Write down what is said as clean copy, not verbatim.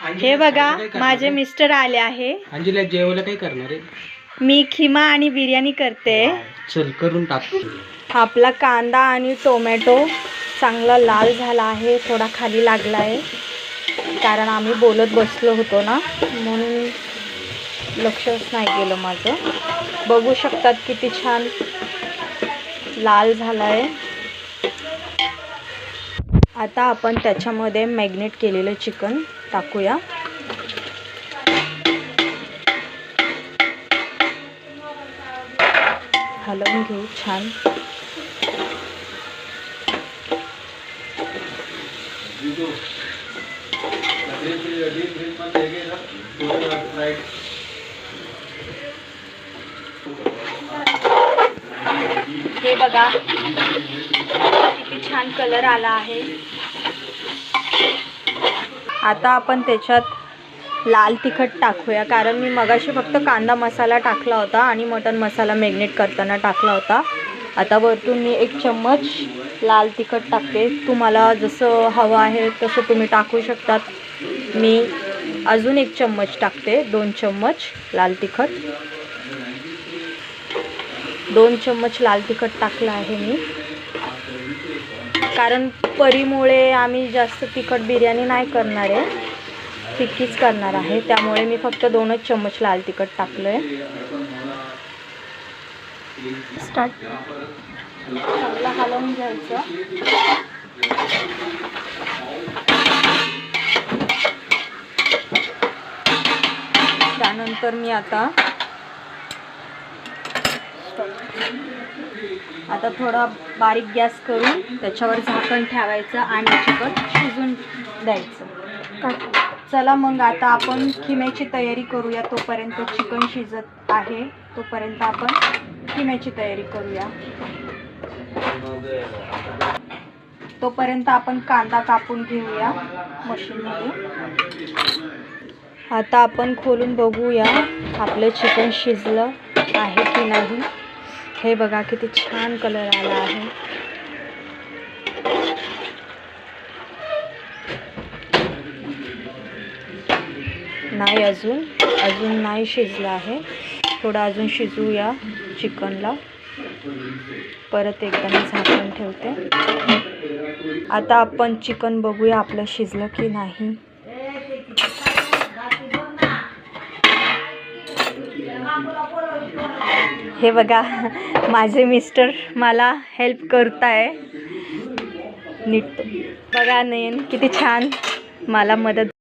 हे बघा माझे मिस्टर आले आहे. अंजलीला जेवायला काय करणार आहे? मी खिमा आणि बिर्याणी करते. चल करून टाक. आपला कांदा आणि टोमॅटो चांगला लाल झाला आहे, थोडा खाली लागला आहे कारण आम्ही बोलत बसलो होतो ना, म्हणून लक्षच नाही गेलं माझं. बघू शकतात किती छान लाल झाला आहे. आता आपण त्याच्यामध्ये मॅग्नेट केलेलं चिकन टाकूया. हलवून घेऊ छान. हे बघा किती छान कलर आला आहे. आता आपण त्याच्यात लाल तिखट टाकूया कारण मी मगाशी फक्त कांदा मसाला टाकला होता आणि मटन मसाला मॅग्नेट करताना टाकला होता. आता वरतून मी 1 चम्मच लाल तिखट टाकते. तुम्हाला जसं हवं आहे तसं तुम्ही टाकू शकतात. मी अजून 1 चम्मच टाकते. 2 चम्मच लाल तिखट. 2 चम्मच लाल तिखट टाकलं आहे मी, कारण परीमुळे आम्ही जास्त तिखट बिर्याणी नाही करणार आहे, फिक्कीच करणार आहे. त्यामुळे मी फक्त 2च चम्मच लाल तिखट टाकलं आहे. स्टार्ट. चांगलं हलवून घ्यायचं. त्यानंतर मी आता थोडा बारीक गॅस करून त्याच्यावर झाकण ठेवायचं आणि चिकन शिजून द्यायचं. चला मग आता आपण खिम्याची तयारी करूया. तोपर्यंत चिकन शिजत आहे, तोपर्यंत आपण खिम्याची तयारी करूया. तोपर्यंत आपण कांदा कापून घेऊया मशीनमध्ये. आता आपण खोलून बघूया आपलं चिकन शिजलं आहे की नाही. हे बघा किती छान कलर आला आहे. नाही अजून नाही शिजलं आहे. थोडं अजून शिजूया चिकनला. परत एकदा मी झाकण ठेवते. आता आपण चिकन बघूया आपलं शिजलं की नाही. हे बघा माझे मिस्टर मला हेल्प करत आहे नीट. बघा नयन किती छान मला मदत